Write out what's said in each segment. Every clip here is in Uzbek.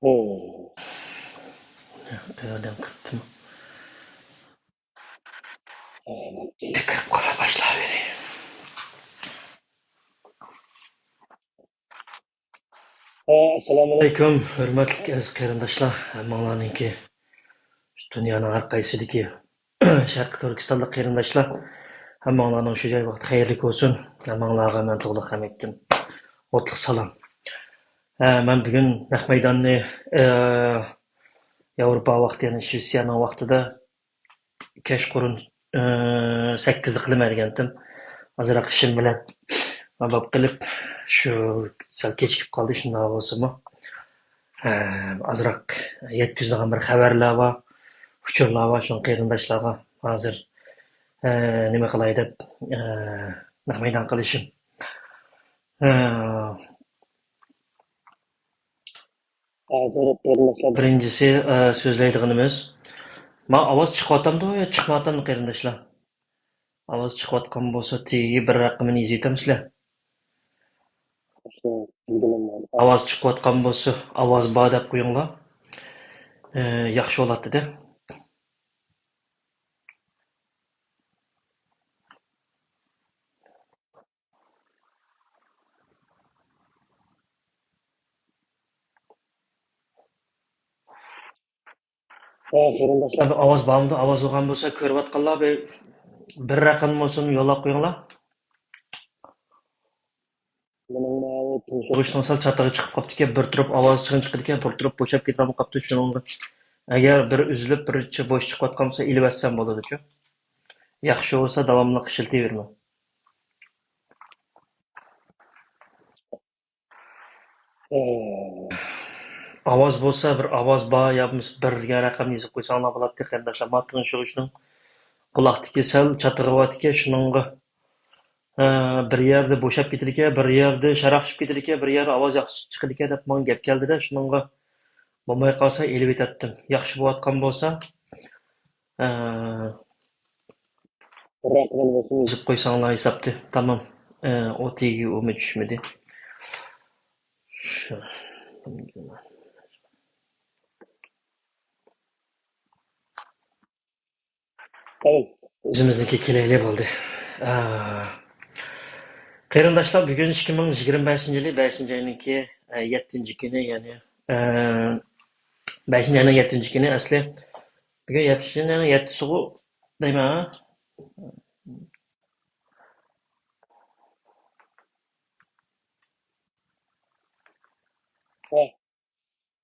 Hmm. Qiyerden kırptım. Anladım. Kırp qala başlayıvereyim. Assalomu alaykum. Aleyküm, hürmetlik aziz qarindoshlar. Hammalarninki dunyoning har qaysidagi Sharqi Turkistonlik qarindoshlar. Hammalarning shu joy vaqt xayrli bo'lsin. Hammalarga men to'liq hamiddim. O'tliq salom. Men bugun naq maydonni Yevropa vaqti, ya'ni Shvetsiyaning vaqtida kechqurun 8 qilmay degandim. Azroq ishim bilan nabab qilib shu sal kechikib qoldi, shunday bo'lsa-mu. Azroq yetkazadigan bir xabarlar bor, uchurlar bor, shu qarindoshlarga hozir nima qilay deb naq maydon qilishim. Hozir qarindoshlar Birinchisi so'zlaydiganimiz, men ovoz chiqyaptimdi yo chiqmayaptimi qarindoshlar? Ovoz chiqayotgan bo'lsa, tegi bir raqamini yozaytamizlar. bilgilanmadi. Ovoz chiqayotgan bo'lsa, ovoz bor deb qo'yinglar. Yaxshi bo'ladi-da. Qarindoshlar Ovoz bormi? Ovoz bo'lgan bo'lsa, ko'rayotganlar bir raqam bo'lsin yo'llab qo'yinglar. mening ma'lum tinchlik So'rishdan sal chatag'i chiqib qolibdi-ki, bir turib ovoz chiqib ketgan, bir turib bo'shab ketib qolibdi. Shuningga agar bir uzilib, birichi bo'sh chiqayotgan bo'lsa, ilib assam bo'ladi-ku. Yaxshi bo'lsa davomli qishiltayverma. Ovoz bo'lsa, bir ovoz bor, yo birga raqam yozib qo'ysanglar bo'ladi, qarindoshlar. Matn shuning quloqdagi sal chatag'iyotgan, shuningga bir yerda bo'shab ketar ekan, bir yerda sharaqshib ketar ekan, bir yerda ovoz yaxshi chiqar ekan deb men gap keldi-da, shuningga bo'lmay qolsa elib etatdim. Yaxshi bo'layotgan bo'lsa, raqamini bo'lsin. yozib qo'ysanglar hisobda. Tamam. O tegi umi tushmadi. Shu. Tamam. O'zimizniki kelayli bo'ldi. Qarindoshlar, bugun 2025-yili 5-oyninki 7-kuni, ya'ni 5-oyning 7-kuni asli bugun 7-oyning 7-si deyman.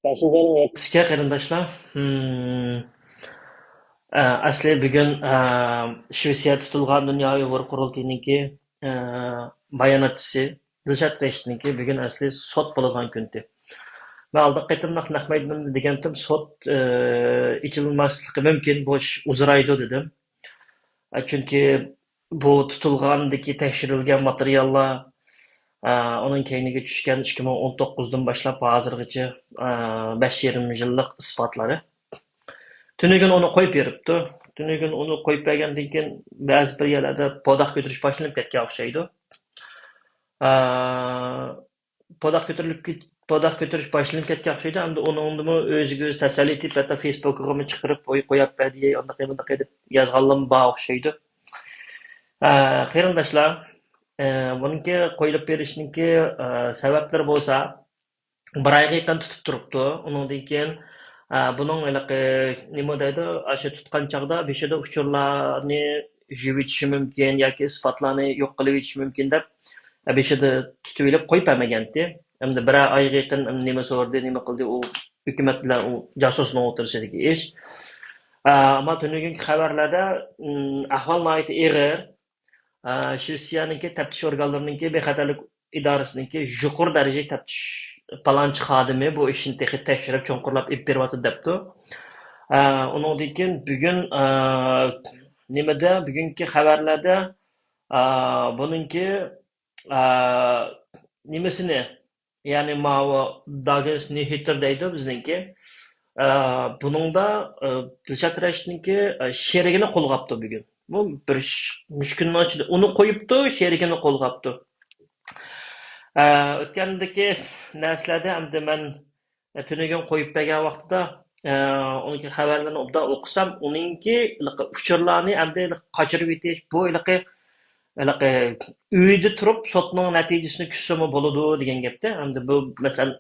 Beshinchining Sizga qarindoshlar, asli bugun Shvetsiya tutilgan Dunyoviy Uyg'ur qurultayiniki bayonotchisi Dilshod Rashidniki bugun asli sot bo'ladigan kundi. Men oldin qaytimliq naq maydonda degandim, sot ichilmasligi mumkin, bo'sh uzraydi dedim. Chunki bu tutilgandagi tekshirilgan materiallar onun keyniga tushgan 2019dan boshlab hozirgacha 5,5 yillik isbotlari. Tunigun onu qo'yib beribdi. Tunigun onu qo'yib bergandan keyin ba'zi bir yerlarda podoq ko'tarish boshlanib ketgan o'xshaydi. Podoq ko'tarish boshlanib ketgan o'xshaydi. Endi uningmi o'ziga o'zi tasalli etib, hatto Facebook'ga chiqarib qo'yib berdi, undaq deb yozganlar bor o'xshaydi. Qarindoshlar, buniki qo'yilib berishniki sabablari bo'lsa, bir oyga yaqin tutib turibdi. Undan keyin buning nima deydi, o'sha tutgan chog'da beshida uchurlarni yuvib etishi mumkin yoki isbotlarni yo'q qilib etishi mumkin deb beshida tutib olib qo'yib bermagandi. Endi bir oyga yaqin nima so'rdi, nima qildi, u hukumat bilan u jasusning o'tirishidagi ish. Ammo tunugungi xabarlarda ahvol nihoyat og'ir. Shvetsiyaniki taftish organlarininki bexatarlik idorasininki yuqori darajali taftish palonchi xodimi bu ishni tekshirib cho'nqurlab olib beryapti debdi. Undan keyin bugun bugungi xabarlarda buningki nimasini, ya'ni mau Dagens Nyheter deydi bizningki. Buningda Dilshod Rashidniki sherigini qo'lga olibdi bugun. Bu bir mushkulning ichida uni qo'yibdi, sherigini qo'lga olibdi. O'tgandagi narsalarda endi men Tünügün koyup bergen vaqtida onunki xabarlarni obdan o'qisam, uningki uchurlarni endi qochirib etish, bu uyda turib sotning natijasini kutsami bo'ladi degan gapda. Endi bu masalan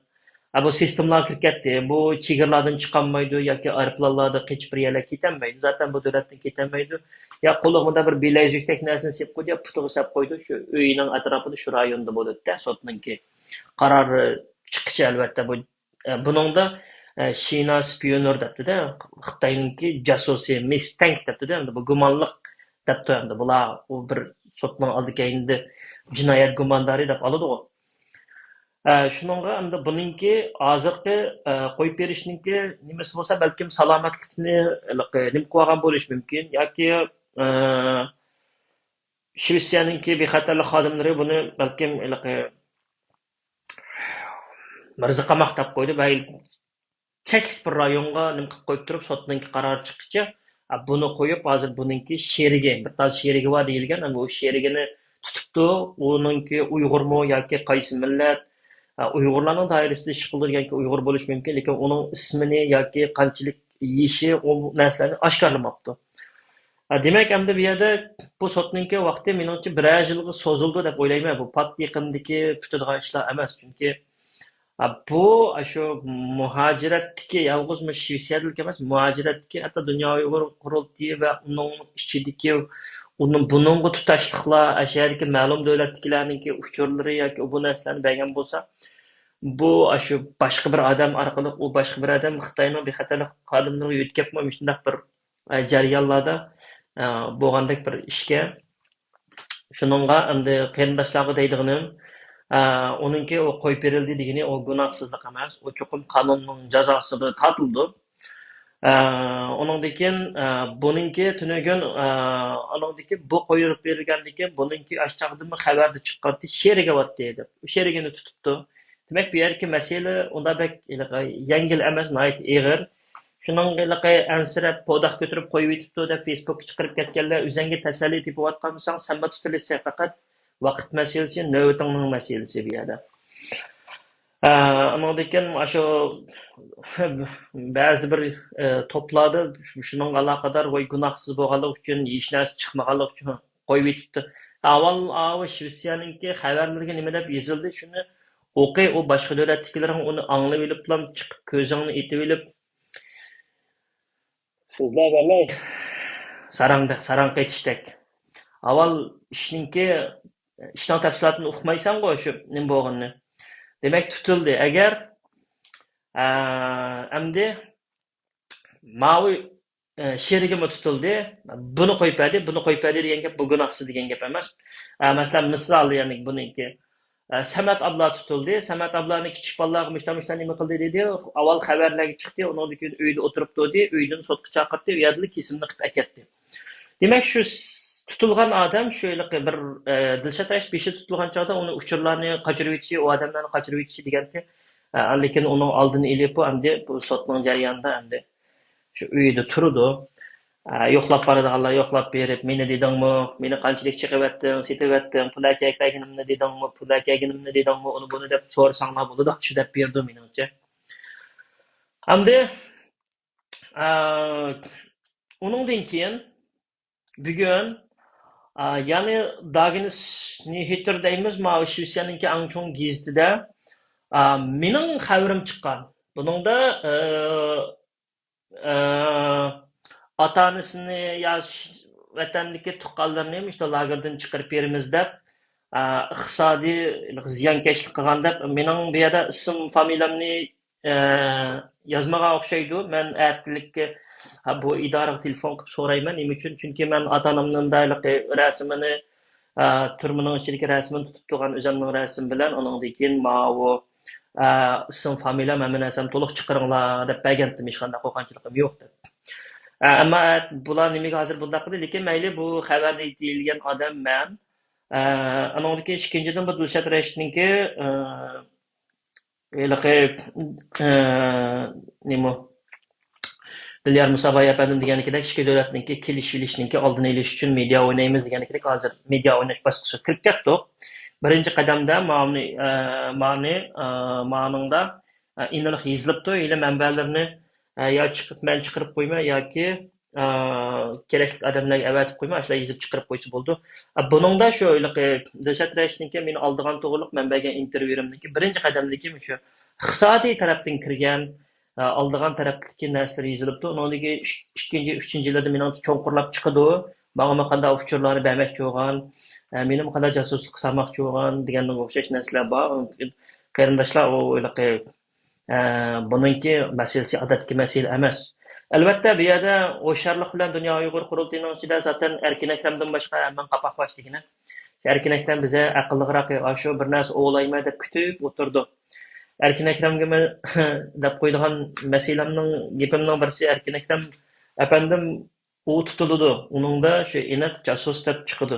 bu sistemlar kirib ketdi. Bu chegaralardan chiqolmaydi yoki aeroplanlarda qechib bir yerga ketolmaydi. Zaten bu davlatdan ketolmaydi. Ya qo'lig'ida bir bilajikdek narsani sep qo'ydi, putiga sep qo'ydi. Shu uyning atrofida shu rayonda bo'ladi-da, sotninki qarori chiqishi albatta bu buningda Şina spioner debdi-da, Xitoyninki jasusi, mistank debdi-da, endi bu gumonliq debdi endi bular u bir sotning oldikayında jinoyat gumondori deb oladi u. Shuningga endi buningki hozirgi qo'yib berishninki nimasi bo'lsa balkim salomatlikni nima qilib olgan bo'lishi mumkin yoki Shvetsiyaninki bexatarlik xodimlari buni balkim mirza qamoq deb qo'ydi va cheklik bir rayonga nima qilib qo'yib turib sotninki qaror chiqishi buni qo'yib hozir buningki sherigi bir tal sherigi bor deyilgan bu sherigini tutibdi uningki uyg'urmi yoki qaysi millat uyg'urlarning doirasida ish qildirganki uyg'ur bo'lishi mumkin lekin uning ismini yoki qanchalik yeyishi u narsalarni oshkorlamabdi demak endi bu yerda bu sotninki vaqti menimcha bir yilga so'zildi deb o'ylayman bu pat yaqindagi tutadigan ishlar emas chunki bu shu muhojiratdagi yolg'izmi Shvetsiyadalik emas muhojiratdagi hatto dunyo uyg'ur qurultiyi va uning ichidagi buningga tutashliqlar ashardagi ma'lum davlatdagilarniki uchurlari yoki bu narsalarni bergan bo'lsa bu shu boshqa bir odam orqali u boshqa bir odam Xitoyning bexatarlik xodimlariga yetkazib shunday bir jarayonlarda bo'lgandek bir ishga shuningga endi qarindoshlarga deydiganim onunki o qo'yib berildi degani o gunohsizlik emas u cho'qim qonunning jazosiga tortildi onundan buningki tunugun onundan bu qo'yib berilgandan buningki ashchaqdimi xabarda chiqqanti sheriga vatdi deb sherigini tutibdi demak bu yerki masala unda bek yengil emas nihoyat ig'ir shuningga ansirab podaq ko'tarib qo'yib yetibdi deb Facebookga chiqarib ketganlar o'zingga tasalli tepayotgan bo'lsang sanma tutilsa faqat vaqt masalasi navbatning masalasi bu yerda anadeken shu ba'zi bir to'plarda shuning aloqador voy gunohsiz bo'lganlik uchun hech narsa chiqmaganlik uchun qo'yib yetibdi avval Shvetsiyaninki xabarlariga nima deb yozildi shuni o'qiy u boshqa davlatdagilar uni anglab olib chiqib ko'zingni etib olib so'zlab olay sarang qaytishdek avval ishninki ishning tafsilotini o'qimaysan-ku shu nima bo'lganini demak tutildi agar endi mavi sherigimi tutildi buni qo'yib berdi degan gap bu gunohsiz degan gap emas masalan misol ya'ni buniki Samat abla tutildi Samat ablani kichik bolalarga mushtamishdan nima qildi dedi avval xabarlarga chiqdi undan keyin uyda o'tiribdi dedi uydan sotga chaqirdi u yerda kesimni qilib akatdi demak shu tutilgan odam shu bir Dilshod Ash beshi tutilgan chog'da uni uchurlarni qochirib yetishi u odamlarni qochirib yetishi deganki lekin uni oldini ilib endi bu sotning jarayonida endi shu uyda turdi yo'qlab boradiganlar yo'qlab berib meni dedingmi meni qanchalik chiqavatding setavatding pul akaginimni dedingmi uni buni deb so'rasanglar bo'ladi shu deb berdi menimcha endi uningdan keyin bugun ya'ni Dagens Nyheter deymiz mana Shvetsiyaninki eng chong gazetida mening xabarim chiqqan buningda ota-onasini ya vatandagi tuqqanlarni işte lagerdan chiqarib beramiz deb iqtisodiy ziyonkashlik qilgan deb mening bu yerda ism familiyamni yozmagan o'xshaydi men atlikka bu idoraga telefon qilib so'rayman nima uchun chunki men ota-onamning rasmini turmaning ichidagi rasmini tutib turgan o'zimning rasmim bilan undan keyin bu ism familiya mana narsam to'liq chiqaringlar deb bergandim hech qanday qo'rqinchligim yo'q deb ammo bular nimaga hozir bunday qildi lekin mayli bu xabarda aytilgan odam man andan keyin ikkinchidan bu Dilshod Rashidniki nima Dilyar Musaboy apandim deganikidek ikki davlatniki kelishilishninki oldini olish uchun media o'ynaymiz deganikidek hozir media o'ynash bosqichiga kirib ketdik birinchi qadamda ma'ningda iniq yozilibdi, ile manbalarini yo men chiqarib qo'yma yoki kerakli odamlarga avatib qo'yma, shular yozib chiqarib qo'ysa bo'ldi. Buningda shu Dilshod Rashidniki meni oldigan to'g'riliq manbaga intervyuimniki birinchi qadamdagi shu iqtisodiy tarafdan kirgan oldigan tarafdagi narsalar yozilibdi. Uningdagi ikkinchi, uchinchi yillarda meni cho'nqurlab chiqadi. Bana qanday uchurlarni bermoqchi bo'lgan, meni qanday jasuslik qilmoqchi bo'lgan deganga o'xshash narsalar bor. Qarindoshlar u buningki masalasi odatdagi masala emas. Albatta bu yerda O'sharlik bilan Dunyo Uyg'ur qurultiyining ichida zaten Erkin Akramdan boshqa hamma qapoq boshligini. Erkin Akram biza aqlliroq shu bir narsa o'ylayma deb kutib o'tirdi. Erkin Akramga men deb qo'ydigan masalamning gapimning birisi Erkin Akram apandim u tutildi. Uningda shu aniq jasus deb chiqdi.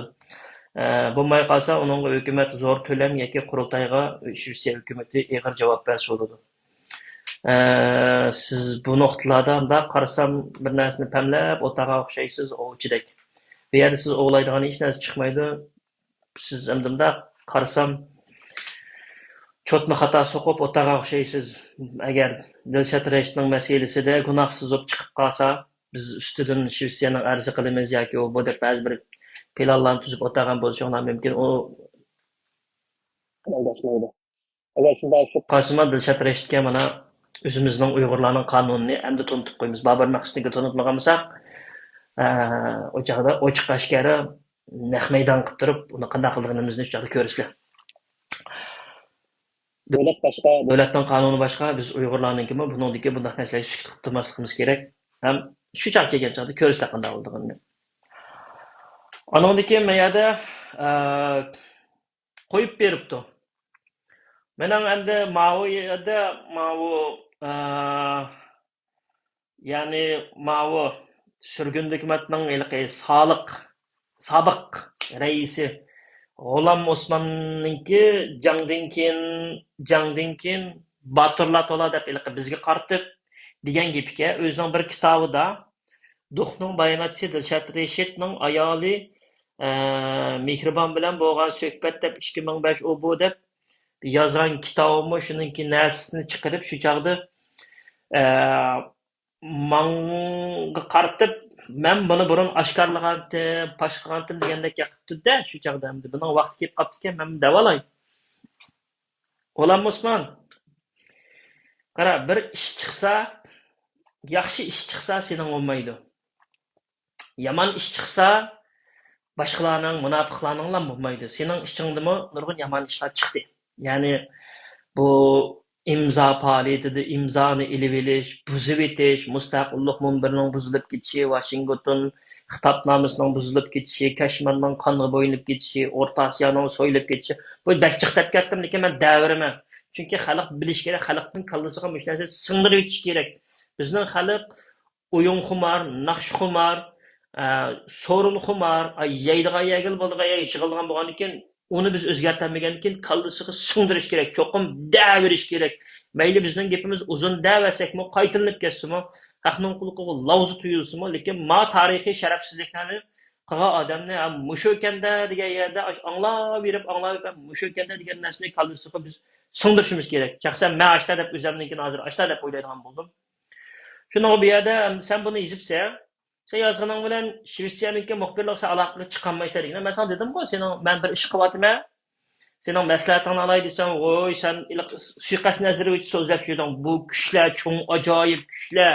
Bo'lmay qolsa uningga hukumat zo'r to'lam yoki qurultayga Shvetsiya hukumati ig'ir javob bersa bo'ladi. Siz bu nuqtalarda undaq qarasam bir narsani pamlab o'taga o'xshaysiz ovchidek. Bu yerda siz o'ylaydigan hech narsa chiqmaydi. Siz hamdimda qarasam cho'tni xato so'qib o'taga o'xshaysiz. Agar Dilshod Rashidning masalasida gunohsiz bo'lib chiqib qolsa, biz ustidan Shvetsiyaning arzi qilamiz yoki u bu deb ba'zi bir planlarni tuzib o'tagan bo'lishi mumkin. U Amaldoshmaydi. Agar shunday shu Qosima Dilshod Rashidga mana o'zimizning Uyg'urlarning qonunini endi tunitib qo'yamiz. Babur Maqsadga tunitmagan bo'lsak, o chog'da ochiq ashkari naq maydon qilib turib, uni qanday qilganimizni shu joyda ko'rasizlar. davlat boshqa, Davlatning qonuni boshqa, biz Uyg'urlarningki buningdagi bunday narsalarga sukut qilib turmasligimiz kerak. Ham shu joyga kelgan joyda ko'rasizlar qanday bo'lganini. Anandaki meyada qo'yib beribdi. Mening endi ma'viyada ya'ni ma'vu surgun hukumatning sobiq raisi G'ulom Osmonningki jangdan keyin Baturlar to'la deb bizga qartib degan gapga o'zining bir kitobida Duxning bayonotchisi Dilshod Rashidning ayoli Mehribon bilan bo'lgan suhbat deb 2005 u bu deb yozgan kitobimni shuningki narsini chiqarib shu chog'da manga qartib men buni burun oshkorlagandim, pash qilgandim degandek gapirdi-da shu chog'da endi buning vaqti kelib qolibdi ekan men davolay. G'ulom Osmon qara bir ish chiqsa, yaxshi ish chiqsa sening olmaydi. Yomon ish chiqsa boshqalarning munofiqlarning ham bo'lmaydi. Sening ishingdimi nurg'un yomon ishlar chiqdi. Ya'ni bu imzo faoliyatida imzoni ilib olish, buzib etish, mustaqillik munbirining buzilib ketishi, Washington xitobnomasining buzilib ketishi, Kashmirning qonga bo'yinib ketishi, O'rta Osiyoning so'yilib ketishi. Bu dakchiq deb ketdim, lekin men davriman. Chunki xalq bilish kerak, xalqning kallasiga mush narsa singdirib etish kerak. Bizning xalq o'yin xumar, naqsh xumar, sorun xumar, yeydigan yegil bo'ldigan yig'ilgan bo'lgan ekan, uni biz o'zgartirmagan ekan, kallasiga singdirish kerak, cho'qim davirish kerak. Mayli bizning gapimiz uzun davasakmi, qaytilinib ketsimi, haqning qulqiga lavzi tuyulsimi, lekin ma tarixiy sharafsizliklarni qilgan odamni mushu ekanda degan yerda anglab berib mushu ekanda degan narsani kallasiga biz singdirishimiz kerak. Shaxsan men ashta deb o'zimninkini hozir ashta deb o'ylaydigan bo'ldim. Shuni bu yerda sen buni yozibsan, sen yozganing bilan Shvetsiyaniki muxbirliksa aloqaga chiqolmaysan degan. Men sana dedim-ku, men bir ish qilyapman. Sening maslahatingni olay desam, "Voy, sen suiqasd Nazirovich so'zlab yurding. Bu kuchlar cho'ng ajoyib kuchlar.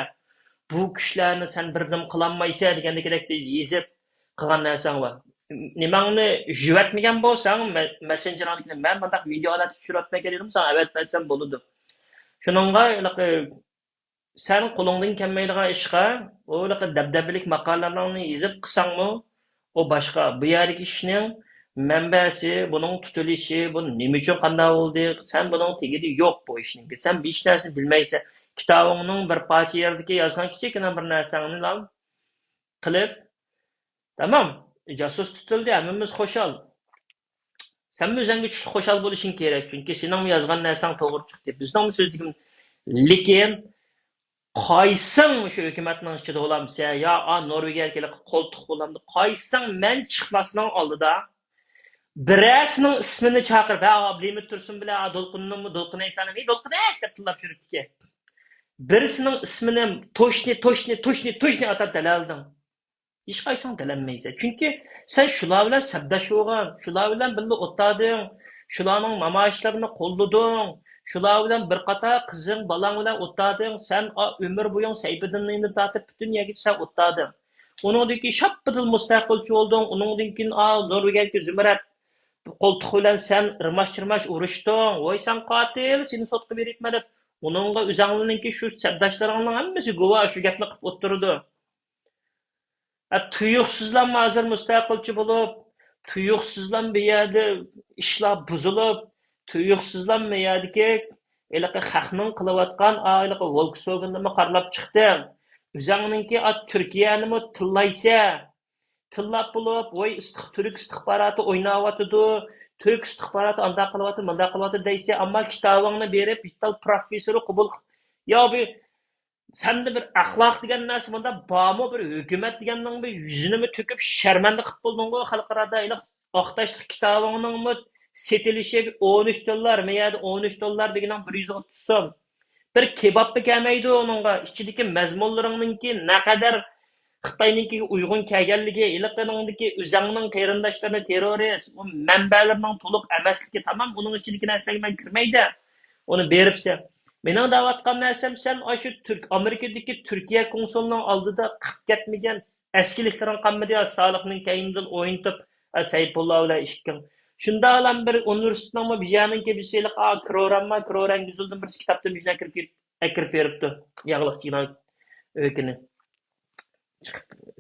Bu kuchlarni sen birdim qilolmaysan" degandek yezib qilgan narsang bor. Nimangni juvatmagan bo'lsang, messengerlikni men bunday videolar tushirib dedim, sen avat bersam bo'ladi. Shuningga sen qo'lingdan kelmaydigan ishga o'laqa dabdabalik maqolalarni yozib qilsangmi, o boshqa. Bu yerdagi ishning manbasi, buning tutilishi, bu nima uchun qanday bo'ldi, sen buning tegidi yo'q bu ishning. Sen hech narsa bilmaysan. Kitobingning bir parcha yerdagi yozgan kichikina bir narsani qilib, tamam, jasus tutildi, hammamiz xushal. Sen o'zingga xushal bo'lishing kerak, chunki sening yozgan narsang to'g'ri chiqdi. Bizning so'zligim lekin qaysing shu hukumatning ichida bo'lamsa, yo Norvegiya kelib qo'ltiq bo'lamdi. Qaysing men chiqmasning oldida Birisinin ismini chaqirib, ha, Ablimit Tursun bilan Dolqinni Dolqinaysanmi, Dolqinak deb tillab yuribdiki. Birisinin ismini to'shni atab dalalding. Hech qaysing dalanmaysan. Chunki sen shular bilan sabdash bo'lgan, shular bilan birga o'tading, shularning namoyishlarini qo'llading, shular bilan bir qator qizing, bolang bilan o'tading, sen umr bo'yin saybiddinni tatib butun yerga sen o'tading. Uningdiki shappadil mustaqilchi bo'lding, uningdan keyin Norvegiyaga Zumrat qo'ltiq bilan sen irmash-chirmash urishding. Voy sen qotil, seni sotqa beribman deb. Uningga o'zinglarningki shu sabdashlaringning hammasi guvoh shu gapni qilib o'tirdi. Tuyuqsizlanma hozir mustaqilchi bo'lib, tuyuqsizlan bu yerda ishlar buzilib, tuyuqsizlan bu yerdagi elaqa xalqning qilayotgan ayliqi Volkswagen'ni qarlab chiqdim. O'zingninki Turkiyanimi tillaysa, tillab bo'lib, voy turk istixboroti o'ynayotidi, turk istixboroti anda qilyapti, manda qilyapti deysa, ammo kitobingni berib, bitta professori qabul yo bu sende bir axloq degan narsa bunda bormi, bir hukumat deganning bir yuzini to'kib sharmanda qilib bo'ldingmi xalqarada oqtashlik kitobingni setilishi $13, meyada $13 deganing 130 so'm. Bir kebabni kelmaydi onunga, ichidagi mazmunlaringninki naqadar Xitoyninki uyg'un kelganligi, iliqiningdagi o'zingning qarindoshlarini terrorist, u manbalarning to'liq emasligi tamam, uning ichidagi narsaga men kirmaydi. Uni beribsan. Mening da'vatgan narsam sen shu Amerikadagi Turkiya konsulining oldida qilib ketmagan askiliklaring qolmadi, soliqning kayindan o'yintib Sayfullo bilan ishkim. Shunda ham bir universitetning bijaninki bisiliq krorangizuldan bir kitobda mijna kirib beribdi. Yog'liq jinoyat o'kini.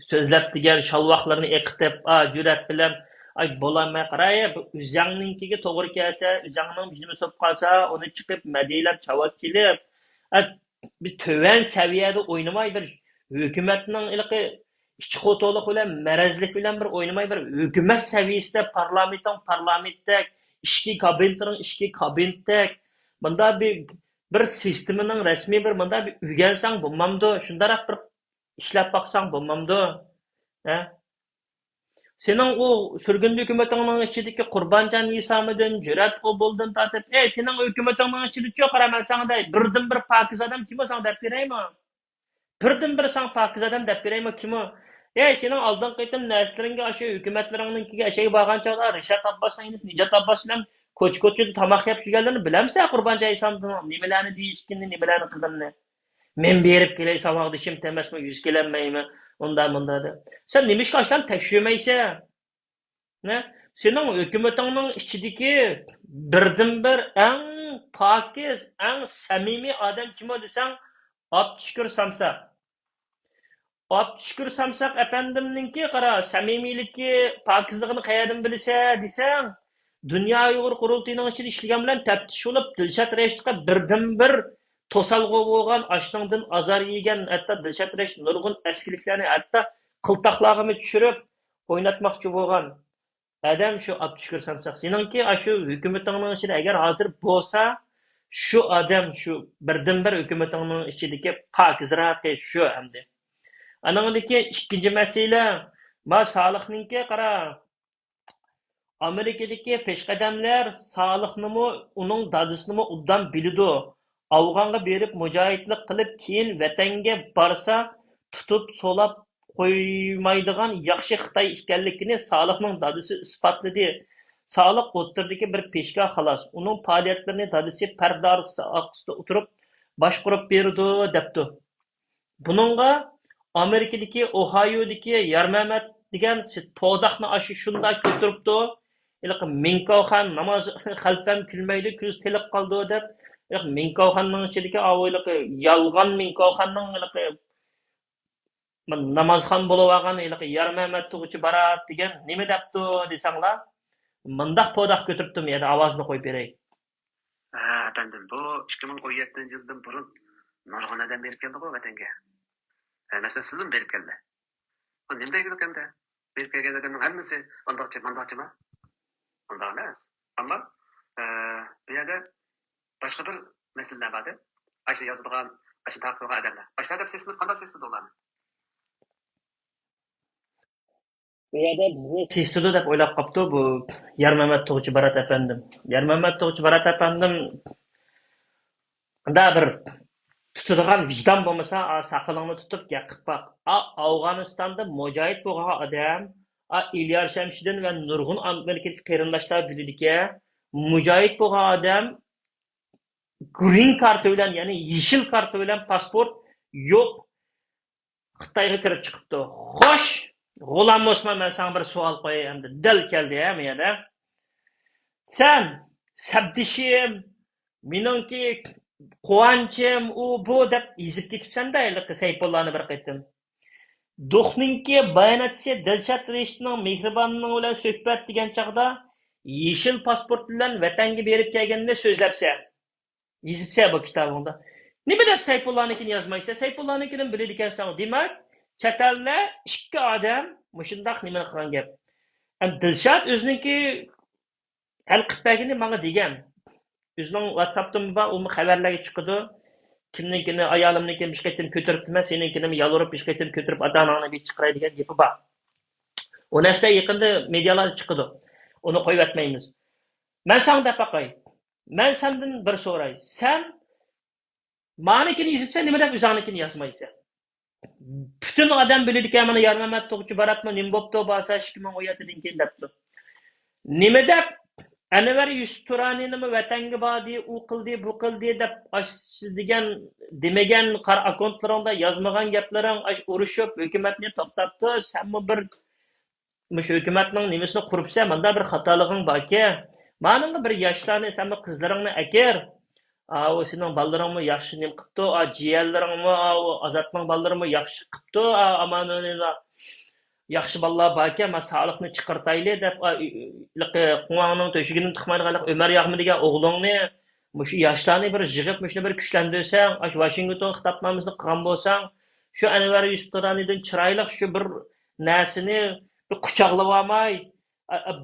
So'zlab degan shalvoqlarni eqitib, jur'at bilan bo'lamay qaray, o'zingninkiga to'g'ri kelsa, o'zingning bijimi so'p qolsa, uni chiqib madiylar chavoq kelib, bir to'van saviyada o'ynamay bir hukumatning ilqi ichki qo'toqlik bilan marazlik bilan bir o'ynamay bir hukumat saviyasida parlamentda ishki kabinetda bunda bir sistemaning rasmiy bir bunda bir o'rgansang bo'lmamdi, shundaroq bir ishlab baqsang bo'lmamdi. Sening o sürgün hükümetinin içindeki Qurbanjon Isamidan, Jur'at Qobuldan tatib, sening hükümetinin içinde çok araman sana da birden bir pakiz adam kim o sana dep bereymi? Birden bir sana pakiz adam dep bereymi kim o? Sening aldın qaytım nəslərinə aşı hükümetlerinninkiga aşağı bağan çağlar Rishad Abbas'ın Nicat Abbas bilan koç-koçu tamaq yap şuganlarni bilamsan Qurbanjon Isamidan nimalarni deyishkini, nimalarni qilganini. Men berib kelay samoqdishim temasmi, yuz kelanmaymi? Onda da. Sen nimish qaşdan tekshirmaysan. Ne? Senin hükümetinin içindeki birden-bir en pakiz, en samimi adam kim o desen? Abdüşkür Samsak. Abdüşkür Samsak efendimninki qara samimiylikki, pakizligini qayerdan bilsa desen, Dünya Uyghur Qurultayının içinde işlegan bilan taftish bo'lib, Dilshod Rashdga birdan-bir to'salg'i bo'lgan, ashningdan azar yegan, hatto Dilshod Rashd nurg'un eskiliklarni hatto qiltaqlarga tushirib o'ynatmoqchi bo'lgan. Adam şu Abdüşkür Samsak. Seninki şu hükümetinin içinde eğer hazır bolsa, şu adam şu birden-bir hükümetinin içindeki pakizraqi şu hamdi. Anandaki ikinci mesele, ma sağlıkninki qara. Amerikadaki peshqadamlar sağlıknimi, uning dadisnimi obdan bilidu. Afg'onga berib mujohidlik qilib, keyin vatanga borsa, tutib so'lab qo'ymaydigan yaxshi Xitoy ekanligini Solihning dadisi isbotladi. Solih o'tirdagi bir peshka xolos. Uning faoliyatlarini dadisi pardarisi ostida o'tirib boshqarib berdi debdi. Buningga Amerikadagi Ohayodagi Yarmamat degan podaqni ashi shunda ko'tiribdi. Ilq Minkoxan namoz xalqam kulmaydi, ko'z telib qoldi deb. Minkoxanning ichidagi avoyliqi yolg'on Minkoxanning namozxon bo'lib olgan Yarmamat tug'uchi barat degan nima debdi desanglar, mundaq podaq ko'tiribdim, yana ovozini qo'yib beray. Efendim, bu 2017 yıldan burun nurg'un adam berib keldi bu vatanga. Mesela sizin berib keldi. O nimda kelganda? Berib kelgan odamning hammasi mandaqchimi? Undaq emas. Ammo bu yerda boshqa bir masalalar bor. Aşağı yozilgan, aşağı taqdirgan odamlar. Aşağı deb sesimiz qanday sesli bo'ladi? bu yerda bizni Sesidi deb o'ylab qopti bu Yarmamat Tug'chi Barat apandim. Yarmamat Tug'chi Barat apandim da bir tutadigan vijdon bo'lmasa, saqilingni tutib gapib baq. Afg'onistonda mujohid bo'lgan odam, Ilyar Shamshiddin va nurg'un amerikalik qarindoshlar bilidiki, mujohid bo'lgan odam green karta bilan, ya'ni yeshil karta bilan pasport yo'q Xitoyga kirib chiqibdi. Xo'sh, G'ulom Osmon, men senga bir savol qo'yay endi. Dil keldi bu yerda. Sen sabdishim, meningki quvonchim u bu deb yezib ketibsan-da, Sayfullohni bir qaytim. Duxninki bayonotchi Dilshod Reshitning mehribonning bilan suhbat degan chaqda yeshil pasport bilan vatanga berib kelganda so'zlabsan. Yezibsan bu kitobingda. Nima deb Sayfullohnikini yozmaysan? Sayfullohnikini biladi ekansan. Demak, chet elda ikki odam mushundaq nima qilgan gap. Dilshod o'ziniki hal qilpagini menga degan. O'zining WhatsApp'dan va u xabarlarga chiqdi. Kimnikini ayolimnikini bir qaytim ko'taribman, seninkini yalvorib bir qaytim ko'tarib ota-onangni bir chiqaray degan gapi bor. O narsa yaqinda medialarda chiqdi. Uni qo'yib atmaymiz. Men senga qo'y. Men sendan bir so'ray. Sen manikini yozibsan, nima deb o'zingnikini yozmaysan? Bütün odam biladi ekan, mana Yarmamat Tug'chi Baratmi nima bo'pti bo'lsa 2017dan keyin debdi. Nima deb Anvar Yusuf Turaniyni vatanga bordi, u qildi, bu qildi deb degan demagan qar akkauntlaringda yozmagan gaplaring urushib hukumatni to'xtatdi. Senmi bir mush hukumatning nimasini quribsan, menda bir xatoliging borki, meningga bir yoshlarni, senmi qizlaringni akir. O sening ballalaringmi yaxshi nim qilibdi, jiyanlaringmi, Azatning ballarimi yaxshi qilibdi, amanonlar yaxshi ballar borki, men sog'liqni chiqartayli deb quvonning to'shigini tiqmaydiganlik Umar Yahmi degan o'g'lingni mush yoshlarni bir yig'ib, mushni bir kuchlantirsang, Washington xitobnomasini qilgan bo'lsang, shu Anvar Yusuf Turanidan chiroyli shu bir narsani bir quchoqlab olmay,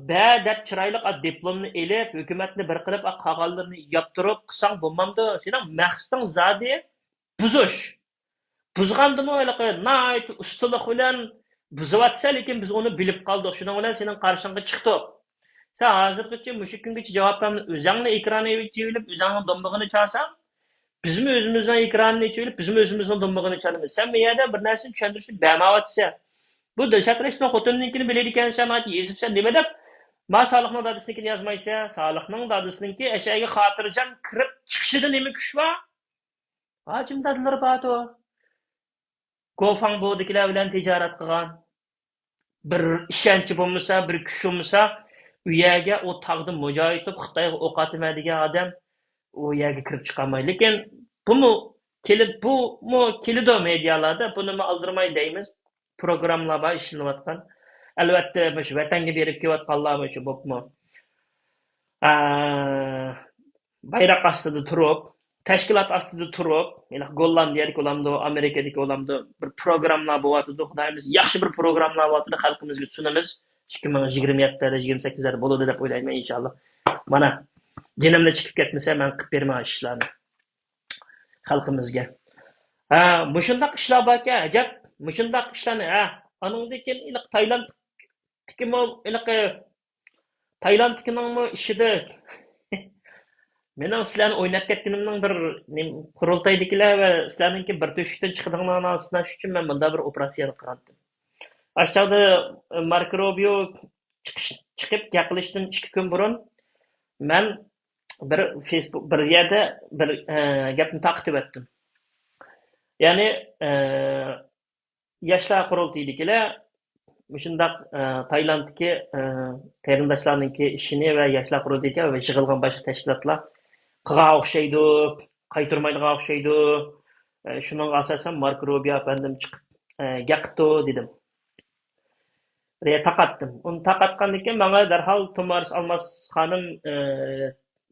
ba deb chiroyli diplomni elib, hukumatni bir qilib qog'ozlarni yoptirib qilsang bo'lmamdi. Sening maqsading zodi buzish. Buzgandimi night ustalik bilan buzyapsa, lekin biz uni bilib qoldik. Shuning bilan sening qarshingga chiqdik. Sen hozirgacha mushu kungacha javoblarni o'zingni ekraniga chilib, o'zingning dombig'ini chalsang, bizmi o'zimizning ekranni chilib, bizmi o'zimizning dombig'ini chalamiz. Sen bu yerda bir narsani tushuntirishni bermayapsan. Bu Dilshod Reshitning xotinnikini biladi ekansan, yezibsan, nima deb ma Solihning dadasinikini yozmaysan? Solihning dadasiniki ashaga xotirjam kirib chiqishida nima kuch bor? Hajim dadlar bor-ku. Gofang bo'dikilar bilan tijorat qilgan. Bir ishonchi bo'lmasa, bir kuch bo'lmasa, u yerga o taqdi mujohid qilib Xitoyga o'q otma degan odam u yerga kirib chiqolmaydi. Lekin bumi kelido medialarda, buni aldirmay deymiz. Programlar bor ishlanayotgan. Albatta, mush vatanga berib kelayotganlar shu bo'pmi? Bayroq ostida turib, tashkilot ostida turib, Gollandiyalik olamdi, Amerikadagi olamdi, bir programmalar bo'lyapti. Xudoyimiz yaxshi bir programmalar bo'lyapti, xalqimizga sunamiz. 2027 da 28 da bo'ladi deb o'ylayman inshaalloh. Mana jinimni chiqib ketmasa, men qilib berman ishlarni xalqimizga. Mushundaq ishlar borki, ajab, mushundaq ishlarni, aningdan keyin Tailandnikining ishida mening sizlarni o'ynab ketganimning bir qurultaydikilar va sizlarningki bir to'shikdan chiqadiganlarni sinash uchun men bunda bir operatsiya qilgandim. Aşağıda Marco Rubio chiqib gapirishdan 2 kun burun men bir Facebook bir yerda bir gapni taqdim etdim. Ya'ni yoshlar qurultaydikilar shundaq Tailanddagi qarindoshlarningki ishini va yoshlar qurultaydiga va yig'ilgan boshqa tashkilotlar qilgan o'xshaydi, qaytarmaydigan o'xshaydi. Shuning asosan Marco Rubio apandim chiqib gapirdi dedim. Taqatdim. Uni taqatgandan keyin menga darhol Tomaris Almas xonim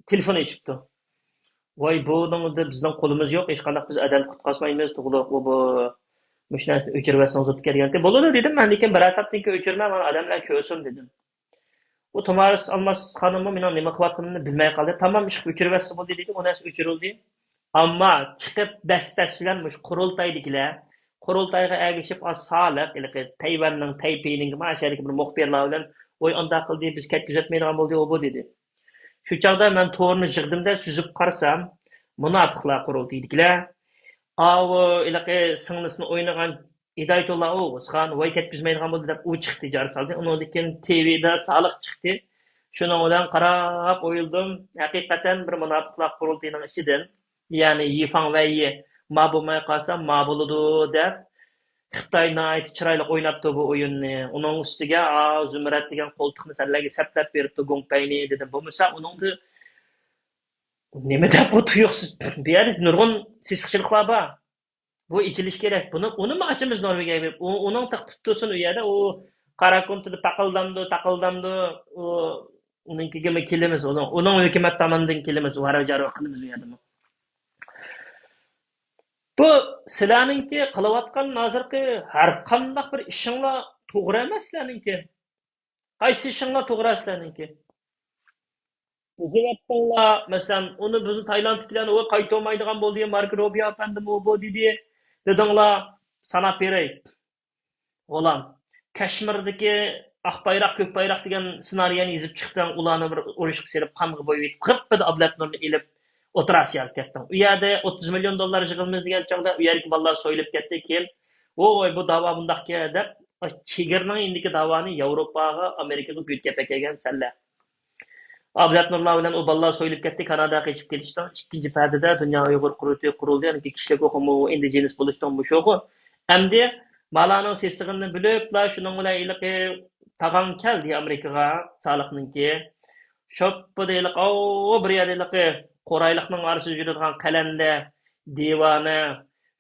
telefon eshitdi. Voy, buningda bizning qo'limiz yo'q, hech qanday biz adam qutqazmaymiz, to'g'ri bu mush narsani o'chirvasangiz o'tib kelganda bo'ladi dedim. Men lekin bir asabdan keyin o'chirma, men odamlar ko'rsin dedim. U Tomaris Almas xonim mening nima qilayotganimni bilmay qoldi. Tamam, ish o'chirvasa bo'ldi dedi. U narsa o'chirildi. Ammo chiqib bas bilan mush qurultaydikilar, qurultayga ergishib sog'liq Tayvanning Taypeyning mashariki bir muxbirlar bilan voy unda qildi biz ketkizatmaydigan bo'ldi u bu dedi. Shu chog'da men to'g'rini yig'dimda süzib qarasam, munofiqlar qurultaydilar. Avu singlisini o'ynagan Hidayatullah O'g'uzxon voy ketkizmaydigan bo'ldi deb u chiqdi jar soldi. Undan keyin TVda sog'liq chiqdi. Shuning bilan qarab o'yildim. Haqiqatan bir munofiqlar qurultayning ichidan, ya'ni Yifang Wei ma bo'lmay qolsa ma bo'ladi deb Xitoy nihoyat chiroyli o'ynabdi bu o'yinni. Uning ustiga Zumrat degan qo'ltiqni sallarga saplab beribdi Gongpayni dedim. Bo'lmasa uningni nima deb bu tuyuqsiz bu yerda nurg'un sisqchiliklar bor. Bu ichilish kerak. Uni ochimiz Norvegiyaga berib, uning taqtib tursin u yerda u qarakuntida taqildamdi u uningkiga kelamiz, uning hukumat tomonidan kelamiz, varajarov qilamiz u yerda. Bu sizlarningki qilayotgan hozirgi har qanday bir ishinglar to'g'ri emas sizlarningki. Qaysi ishinglar to'g'ri sizlarningki? O'zbekistonlar masalan uni bizni Tailandliklarni o qaytolmaydigan bo'ldi, Marko Rubio efendim o bu dedi. Dedinglar sanab beray. Olam Kashmirdagi oq bayroq, ko'k bayroq degan ssenariyni yozib chiqdan ularni bir urushga serib qanga bo'yib qirqpida Ablat Nurni ilib O'tirasiya ketdim. U yerda 30 million dollar yig'ilmiz degan chog'da u yerga bolalar so'yilib ketdi. Keyin voy bu da'vo bundaqga deb chegirning indiki da'voni Yevropaga, Amerikaga ko'tkab kelgan sanlar. Ablat Nurlar bilan u bolalar so'yilib ketdi, Kanadaga qochib kelishdi. Ikkinchi pardada Dunyo Uyg'ur qurultayı ya'ni kishilik huquqi indigenes bo'lishdan bu sho'g'i. Endi malaning sesig'ini biliblar, shuning bilan tag'an keldi Amerikaga, sog'liqninki. Shoppada bir yerda qorayliqning orasida yuradigan qalanda, devona,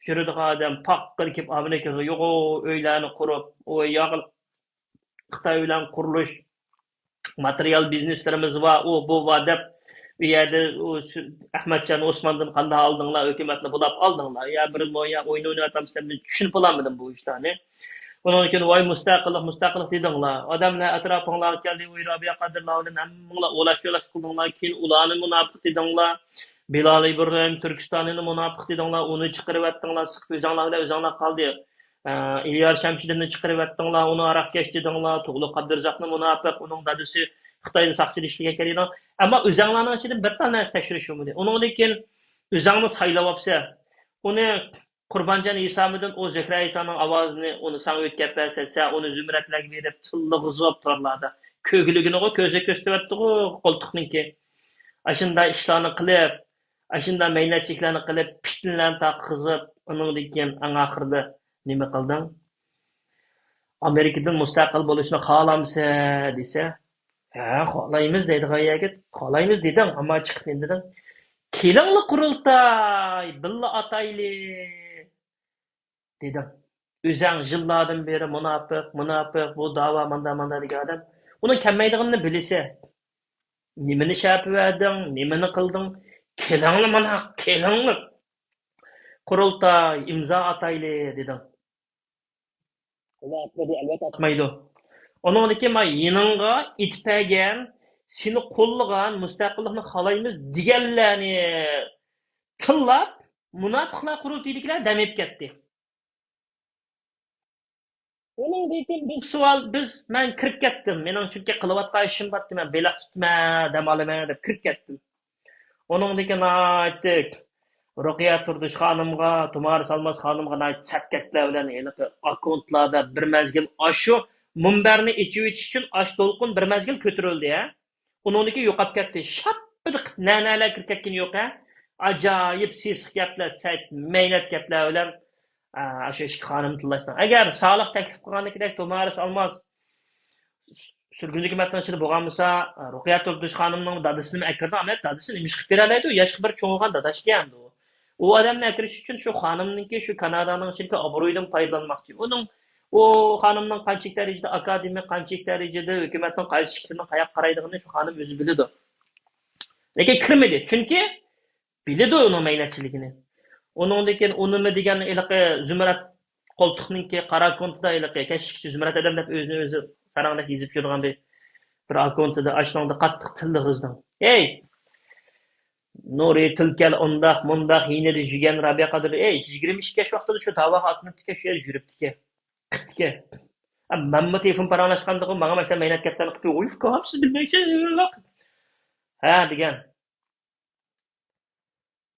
yuradigan odam paqqil kelib Amerikaga yo'g'o uylarni qurib, o yog'il Xitoy bilan qurilish material bizneslarimiz va bu va deb u yerda Ahmadjon Osmondan qanday oldinglar, hukumatni bulab oldinglar. Ya bir moya o'yin o'ynayotamiz deb tushunib olmadim bu ishlarni. Bunun için vay mustaqillik dedinglar. Odamlar atrofingizga keldi, Robiya Qadirlar bilan hammanglar o'lash qildinglar, keyin ularni munofiq dedinglar. Bilal Ibrahim Turkistonning munofiq dedinglar, uni chiqarib atdinglar, siqib o'zinglar qoldi. İlyar Shamshidinni chiqarib atdinglar, uni aroqkash dedinglar, Tug'lu Qadirzoqni munofiq, uning dadasi Xitoyda saqchilik ishlagan kelgan. Ammo o'zinglarning ichidan bir ta narsa tekshirish bo'lmadi. Undan keyin o'zingni saylab olsa, uni Qurbanjon Isomidan o Zikra Isoning ovozini uni san o'tkab bersa, sen uni zumratlarga berib tillig'izib turlarda. Ko'gligini ko'zga ko'rsatibdi qo'ltiqninki. Ashunda ishlarni qilib, ashunda maynatchiliklarni qilib, fitnalarni taqizib, uningdan keyin eng oxirida nima qilding? Amerikadan mustaqil bo'lishni xohlamsa desa, ha, xohlaymiz deydigan yigit, xohlaymiz deding, ammo chiqib deding. Kelingli qurultay, billa atayli dedim. O'zing yillardan beri munofiq bu da'vo manda degan odam. Uni kelmaydiganini bilsa, nimani shapiverding, nimani qilding? Kelingli mana, kelingli. Qurultay imzo atayli dedim. Ular atmadi, albatta Atmaydi. Onunki men yiningga itpagan, seni qo'llagan mustaqillikni xohlaymiz deganlarni tillab, munofiqlar qurultaydilar damib ketdi. Onun için ben kirib ketdim. Mening chunki qilayotgan ishim bor, men belaq tutma, dam olaman deb kirib ketdim. Onundan keyin aytdik. Ruqiya Turdish xonimga, Tumar Salmas xonimga aytib sapkatlar bilan akkauntlarda bir mezgil ashu munbarni ichib o'tish uchun ash to'lqin bir mezgil ko'tarildi, ha. Uningki yo'qab ketdi. Shappidiq nanalar kirib ketgan yo'q, ha. Ajoyib sisiq gaplar, sayt maynat gaplar bilan Aşı xonim tillashdan. Agar sog'liq taklif qilgandek Tomaris Almas sürgündeki matnachida bo'lgan bo'lsa, Ruqiya Turdish xonimning dadasini akirdi, amat dadasini nima qilib bera oladi? Yosh bir cho'ng'an dadash keldi u. U odamni akirish uchun shu xonimningki shu Kanadaning ichidagi obro'yidan foydalanmoqchi. Uning o xonimning qanchalik darajada akademik, qanchalik darajada hukumatning qaysi fikrini qayoq qaraydigini shu xonim o'zi biladi. Lekin kirmadi, chunki biladi uning maynatchiligini. Onundan keyin unimi degan Zumrat qo'ltiqninki qara kontida kashishchi Zumrat adam deb o'zini sarangdek yezib yurgan bir akkauntida ashnongda qattiq tillig'izdim. Ey, Nuri Tilkal ondaq, mundaq yine de jügen Rabia Kadir. 22 yaş vaqtida şu tava atınıp tike şu yer jürüptike. Qıptike. Ben bu telefon paranlaşqandığı bana mesela meynat ketten qıpı uyuf qap siz bilmeysiz. Ha degan.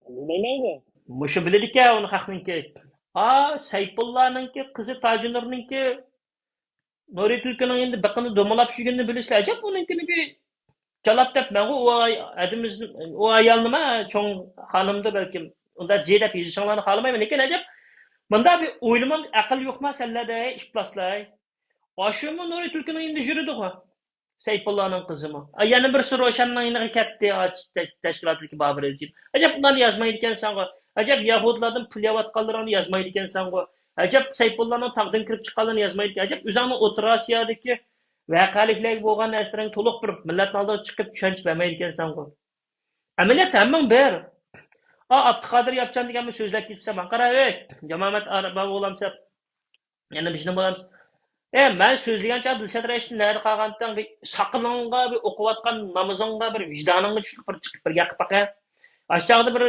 Bilmaymanmi? Muşu biledik ya onu haqninki. Sayfullah'nınki, kızı Tajinur'ninki Nuri Tilkan'ın endi biqini domalap şügenini bilisizlar. Acaba onunkini bir jalap depman o adimiz o ayal nima cho'ng xonimda balkim unda jedap yezishinglarni xolamayman lekin ajab bunda bir o'ylamam aql yo'qmi sallada ishplaslar oshumi Nuri Tulkining endi juridiku Sayfullah'ning qizimi yana bir sir o'shanning yiniga ketdi tashkilotdagi Babir Elchin ajab bunlarni yozmaydi ekansan ajab yahudlardan pul yeyotganlarini yozmaydi ekansan ajab Sayfullah'ning taqdim kirib chiqqanlarini yozmaydi ajab o'zingni O'rta Osiyodagi vaqaliklar bo'lgan narsalarni to'liq bir millatning oldiga chiqib tushunch bermaydi ekansan amaliyot hammang bir Abduqodir Yapchan degan bir so'zlab ketibsan man qara jamoat araba bo'lamsa yana bir ishni bo'lamiz men so'zlagancha Dilshod Rashidni nari qolgandan bir soqilingga bir o'qiyotgan namozingga bir vijdoningga tushib bir chiqib bir yaqib baqa aşağıda bir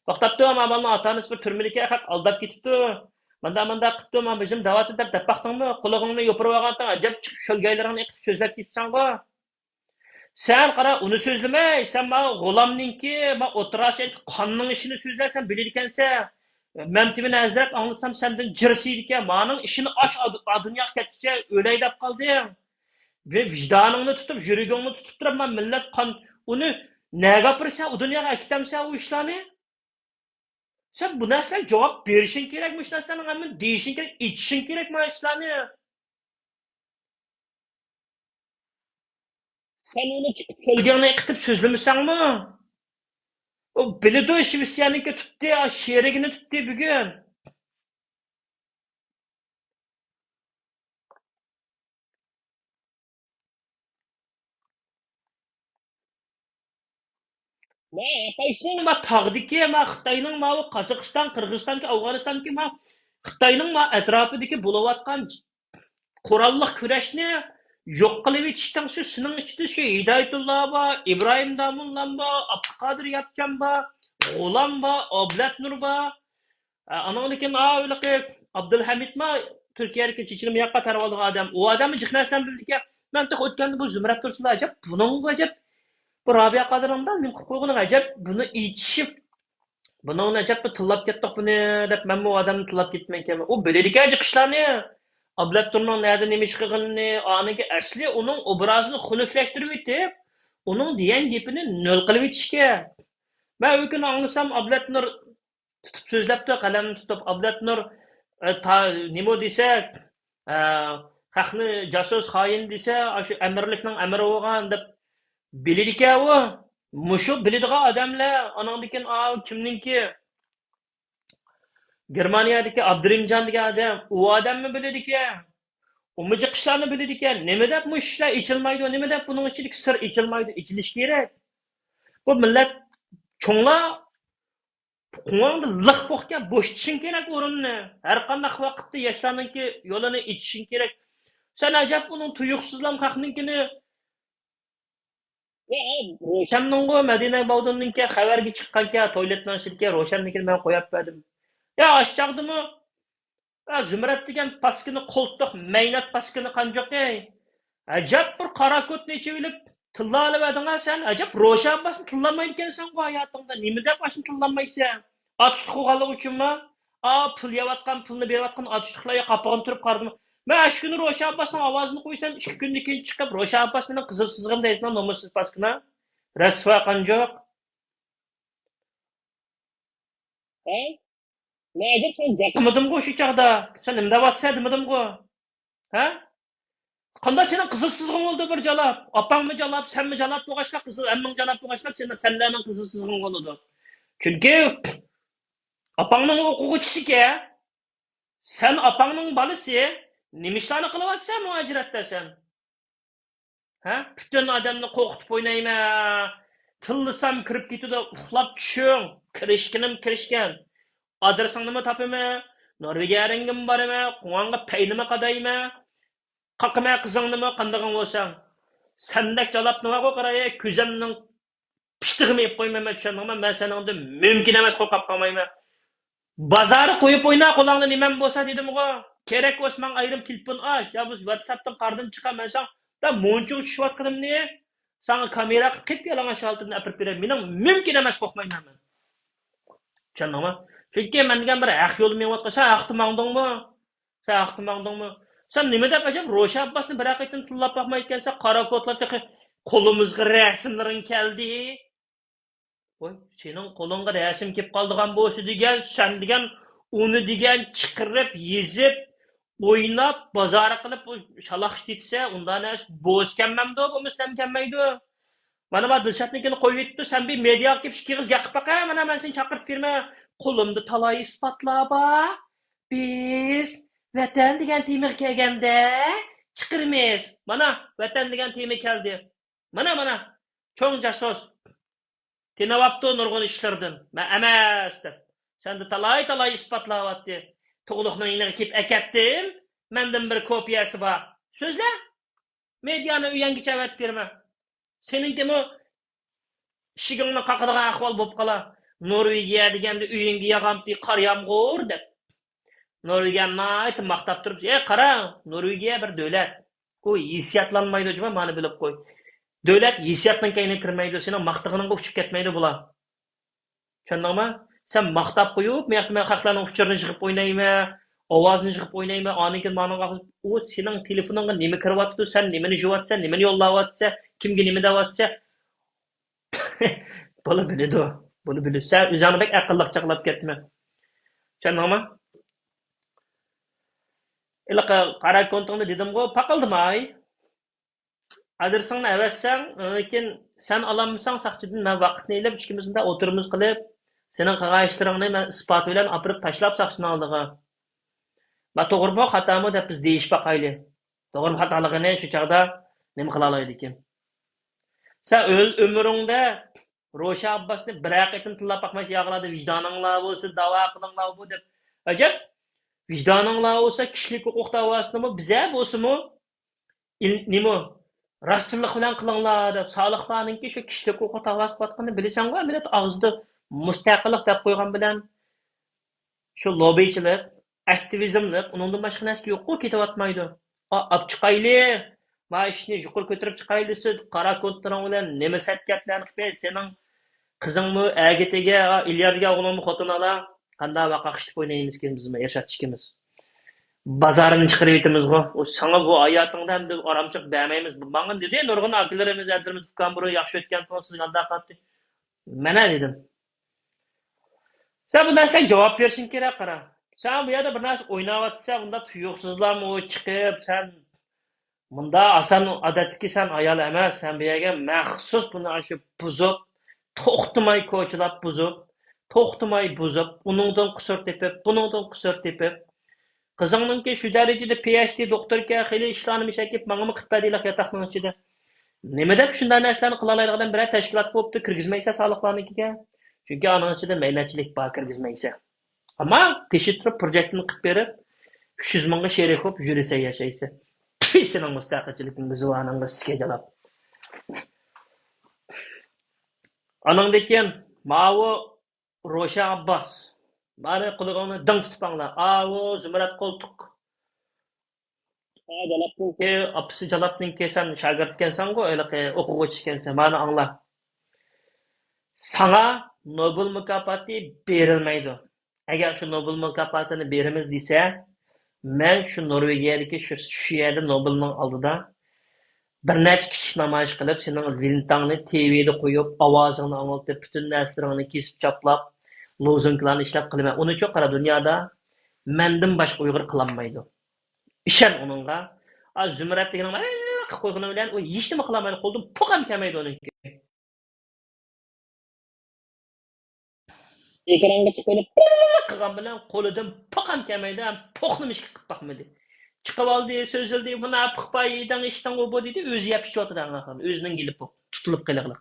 vaqtapdi amalni ota-onasi bir turmadagi haq aldab ketibdi manda qilibdi men bizim da'vat deb tapaqdingmi qulig'ingni yopirib olgandan ajab chiqib sho'lgaylaringni iqib so'zlab ketibsan-ku sen qara uni so'zlamay sen ma g'ulomninki ma o'tirasi qonning ishini so'zlarsan bilir ekansan Memtimin Hazret anlasam senden cirsiydi ekan maning ishini och dunyoga ketguncha o'lay deb qolding ve vicdaningni tutib yuragingni tutib turib man millat qon uni nega gapirsan u dunyoga akitamsan u ishlarni sen bu narsalarga javob berishing kerak bu narsalarni hamma deyishing kerak ichishing kerak mana ishlarni sen uni chiqib kelganini qitib so'zlamasanmi o biladi Shvetsiyaniki tutdi sherigini tutdi bugun Xitoyning ma tog'diki ma Xitoyning ma Qozog'iston, Qirg'izistonki, Afg'onistonki ma Xitoyning ma atrofidagi bo'layotgan qurolli kurashni yo'q qilib etishdan shu sening ichida shu Hidoyatulloh bor, Ibrohim Damulla bor, Abduqodir Yapchan bor, G'ulam bor, Oblat Nur bor. Andan keyin Abdulhamid ma Turkiyadagi Chechenni yoqqa tarab olgan odam. U odamni jihnasidan bildiki, men tek o'tganda bu Zumrat Tursular ajab, buning ajab bu Rabia Qadirovdan nim qilib qo'ygan ajab buni ichishib buni ajab tillab ketdik buni deb men bu odamni tillab ketmayman u biladiki chiqishlarni Ablat Turning nerede nima ish qilganini aniga asli uning obrazini xunuflashtirib etib uning degan gapini nol qilib etishga men u kuni anglasam Ablat Nur tutib so'zlabdi qalamni tutib Ablat Nur nima desa haqni jasus xoin desa shu amirlikning amiri bo'lgan deb bilir ekan u mushu biladigan odamlar anandikin kimninki Germaniyadagi Abdurimjon degan odam u odamni biladi ekan umuji qishlarni biladi ekan nima deb bu ishlar ichilmaydi nima deb buning ichidagi sir ichilmaydi ichilish kerak bu millat cho'nglar quvonda liq bo'lgan bo'shatishing kerak o'rinni har qanday vaqtda yoshlarninki yo'lini ichishing kerak sen ajab uning tuyuqsizlam haqninkini Ro'shanningo Madina Bavdonninki xabarga chiqqanka toiletdan shirka Ro'shannikini men qo'yib berdim. Ya aşağıdımı Zümrət degan paskini qo'ltiq maynat paskini qanjoq ajab bir qora ko't necha bilib tilla olib eding sen ajab Ro'shan basni tillamaydi ekansan bu hayotingda nima deb ashni tillanmaysan ochliq qilganlik uchunmi pul yeyotgan pulni berayotgan ochliqlarga qapig'ini turib qardim men ash kuni Ro'shan basning ovozini qo'ysam 2 kundan keyin chiqib Ro'shan bas bilan qizil sizg'im deysan nomussiz paskina rasvo qanjoq Ne acaba sen Demedim şu çağda. Sen nimde vatsa demedim ha? Qanda senin kızılsızlığın oldu bir jalap. Apan mı jalap, sen mi jalap boğaşla kızıl, emmin jalap boğaşla senlerin kızılsızlığın oldu. Çünkü apanның okuğuçisi ki, sen apanның balısı, nimişlerini kılıvatsa muhaciratda sen. Ha? Bütün adamını korkutup oynayma. Tılısam kirip gidiyor, uxlap düşün. Kirişken. Adresini mi tapımı? Norvegiya rengim barımı? Kuğanğa peynimi qadayımı? Qaqıma qızыңны mı qandığın olsan? Sendek jalap nima qaraya ko'zimning pishtig'ini yeb qo'ymayman, tushundingmi? Men seningda mumkin emas qo'rqib qolmayman. Bozorni qo'yib o'yna, qo'lingda nimam bo'lsa dedim-ku. Kerak bo'lsa men ayrim telefon aç, yo bu WhatsAppdan qardim chiqaman sen. Da monchug tushayotganimni sana kamera qilib yalang'och holtimni apirib beraman. Mening mumkin emas qo'rqmayman men. Tushundingmi? Chunki men degan bir haq yo'l menayotgan, sen haqni mangdingmi? Sen haqni mangdingmi? Sen nima deb ajab Ro'sha Abbosni bir haqiqatan tillab boqmayotgansan, qora kodlar qo'limizga rasmlaring keldi. Voy, sening qo'lingga rasm kelib qoldigan bo'lsa degan, sen degan uni degan chiqirib, yezib, o'ynab, bozor qilib shaloq etsa, undan emas bo'skanmamdi, bu mustam kelmaydi. Mana bu Dilshatnikini qo'yib yetdi, sen bir mediaga kelib ikkiz gaqib baqa, mana men seni chaqirib berma. Qo'limda talay isbotlar bor. Biz vatan degan temir kelganda chiqirmiz. Mana vatan degan temir keldi. Mana cho'ng jasos. Tinavapti nurg'un ishlardan. Men emas deb. Senda talay isbotlayapti. To'g'liqning iniga kelib akatdim. Mendan bir kopiyasi bor. So'zla. Mediani uyangicha avatib berma. Seninkimi ishigingni qaqadigan ahvol bo'lib qolar. Norvegiya deganda uyingga yog'amti qor yomg'ir deb. Norvegiyani aytib maqtab turib, qara, Norvegiya bir davlat. Qo'y, hissiyatlanmaydi deb meni bilib qo'y. Davlat hissiyatdan keyin kirmaydi, sening maqtig'ingga uchib ketmaydi bular. Tushundingmi? Sen maqtab qo'yib, men xalqlarning uchirini yig'ib o'ynayman, ovozini yig'ib o'ynayman, anikin ma'noga u sening telefoningga nima kiryapti, sen nimani yeyapsan, nimani yo'llayapsan, kimga nima deyapsan. Bola biladi. Buni bilsa, o'zimdek aqlliq chaqlab ketdim. Tushundingmi? Ilaqa qara kontingni dedim-ku, paqildimay. Adresingni avatsang, lekin sen olamsan saqchidan men vaqtni ilib ikkimizda o'tirimiz qilib, sening qilgan ishlaringni men isbot bilan opirib tashlab saqchining oldiga. Va to'g'rimi, xatomi deb biz deyish baqayli. To'g'rimi, xatoligini shu chaqda nima qila oladi ekan? Sen umringda Ro'sha Abbosni bir haqiqatan tillab baqmay yog'iladi, vijdoninglar bo'lsa, da'vo qilinglar bu deb. Ajab, vijdoninglar bo'lsa, kishilik huquq da'vosini biza bo'lsa-mu, nima rostchilik bilan qilinglar deb, soliqlarningki shu kishilik huquq da'vosi qotganini bilasan-ku, millat og'zida mustaqillik deb qo'ygan bilan shu lobbichilik, aktivizmlik, uningdan boshqa narsa yo'q-ku, ketyapmaydi. Olib chiqayli. Ma ishni yuqori ko'tarib chiqayli, qara kontran bilan nima satgaplarni qilib, sening qizingmi, agitiga, ilyardiga o'g'limni xotinala, qanday vaqa qishib o'ynaymiz ki biz ershatishimiz. Bazarini chiqarib yetimiz-ku. O sana bu hayotingdan deb oramchiq bermaymiz. Menga dedi, nurg'un akalarimiz, adlarimiz kamburga yaxshi o'tgan siz qanday qildi? Mana dedim. Sen bu narsaga javob berishing kerak, qara. Sen bu yerda bir narsa o'ynayotsan, unda tuyuqsizlarmi chiqib, sen bunda asan odatdagi sen ayol emas, sen bu yerga maxsus buni shu buzib, to'xtamay ko'chilab buzib, to'xtamay buzib, uningdan qusur tepib, buningdan qusur tepib, qizingninki shu darajada PhD doktorga xili ishlarni shakib, menga qitbadilar yataqning ichida. Nima deb shunday narsalarni qila oladigan bir tashkilot bo'libdi, kirgizmaysa soliqlarnikiga. Chunki aning ichida maynachilik bor, kirgizmaysa. Ammo teshitib proyektini qilib berib, 300 mingga sherik bo'lib yurisa yashaysa. Sening mustaqilchiliging bizvaningga sizga jalab. Aningdan keyin Ma'u Ro'sha Abbos mani qulig'imni ding tutib anglar. Avu Zumrat qo'ltiq. Jalabninki, apisi Jalabninki sen shogird ekansan-ku, o'quvchi ekansan, mani angla. Sana Nobel mukofoti berilmaydi. Agar shu Nobel mukofotini beramiz desa, men shu Norvegiyadagi shu yerda Nobelning oldida bir necha kishi namoyish qilib, sening lintangni TVda qo'yib, ovozingni anglitib, butun narsalarni kesib choplab, lozunglarni ishlab qilaman. Uni cho'q qarab dunyoda mendan boshqa Uyg'ur qilolmaydi. Ishon uningga. Zumrat deganing qo'yg'ini bilan u hech nima qilolmaydi, qo'ldan poq ham kelmaydi uniki. Ekranga chiqib qilgan bilan qo'lidan poq ham kelmaydi, ham poqni mishki qilib baqmadi. Chiqib oldi, so'zildi, buni apqpaydan ishdan o'bo dedi, o'zi yapishyotidan anaqa, o'zining gelib tutilib qiliqlar.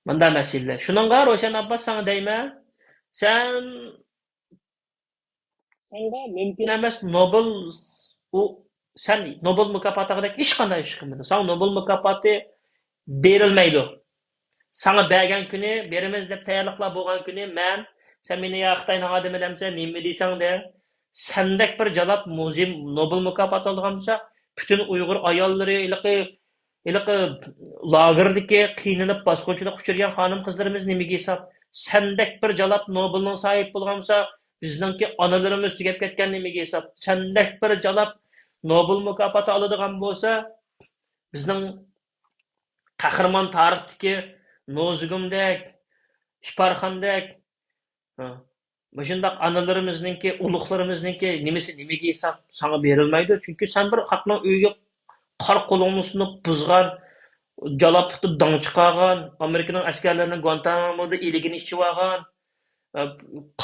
Bunda masala. Shuningga Ro'shan Abbos sana deyman, sen senga mumkin emas Nobel u sen Nobel mukofotiga hech qanday ish qilmading. Sen Nobel mukofoti berilmaydi. Sana bergen günü, berimiz dep tayarlıkla bolgan günü, men, sen meni ya Xitayning adamı demsen, nima deysan de, sendek bir jalap muzim Nobel mukofoti olgancha, bütün Uyg'ur ayollari iliqi lagerdagi qiynalib bosqinchilik uchirgan xonim qizlarimiz nimaga hisob? Sendek bir jalap Nobelning sohib bo'lgansa, bizningki onalarimiz tugab ketgan nimaga hisob? Sendek bir jalap Nobel mukofoti oladigan bo'lsa, bizning qahramon tarixdagi Nozugumdek, Ishparxondek, Müşündaq analarımızınki, uluqlarımızınki nimaga hesab sana berilmaydi. Çünkü sen bir haqning uyga qor qo'lingni sunib buzgan, jaloplikda dong chiqargan, Amerikaning askarlarini Guantanamoda iligini ichib olgan,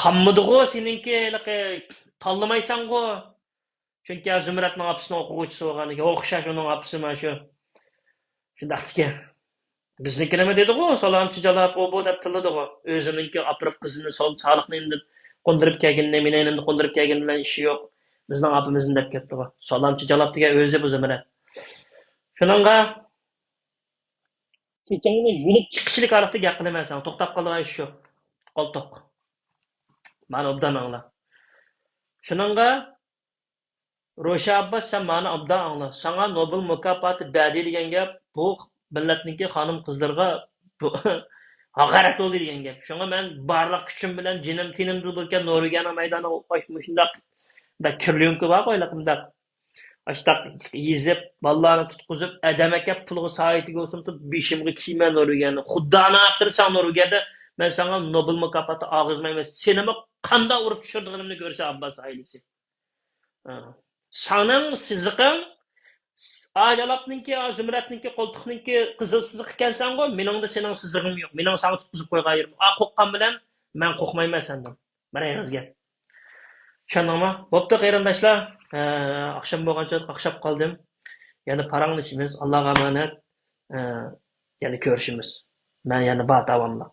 qanmidi-g'o seninki, tanlamaysan-g'o. Chunki Zumratning opasini o'quvchisi bo'lganiga o'xshash uning opasi mana shu. Shundaqki bizniki nima dedi-g'o, salomchi jalop o bu deb tiladi-g'o. O'zininki opirib qizini soliqni deb qo'ndirib kelganini, meni elimni qo'ndirib kelgani bilan ishi yo'q. Bizning opamizni deb ketdi-g'o. Salomchi jalop degan o'zi bu Zumrat. Shuningga Chechangni yulib chiqishlik haqida gap qilaman, to'xtab qolgan ish yo'q. Oltoq. Mani obdan angla. Shuningga Ro'sha Abbas sen mani obdan angla. Sana Nobel mukofoti berdi degan gap bu millatniki xonim qizlarga haqorat bo'ldi degan gap. Shunga men barliq kuchim bilan jinim tinimda bo'lgan Norvegiyaning maydoni shundaq da kirlyonka bor qo'ylaqimda. Ashtaq yezib, ballarni tutqizib, adam aka pulga saitiga o'sintib, beshimga kiyman Norvegiyani. Xuddoni aqtirsan Norvegiyada men sana Nobel mukofoti og'izmayman. Senimi qanday urib tushirganimni ko'rsa Abbas ailasi. Saning siziqing Ajalapninki, Zumratninki, qo'ltiqninki qizil siziq ekansan-ku, meningda sening sizig'ing yo'q. Mening seni tutqizib qo'ygan yerim. Qo'qqan bilan men qo'rqmayman sendan. Mana yig'izga. Tushundingmi? Bo'pti, qarindoshlar. Oqshom bo'lgancha qaqshab qoldim. Yana paranglashimiz. Allohga omonat. Yana ko'rishimiz. Men yana bor davomliq.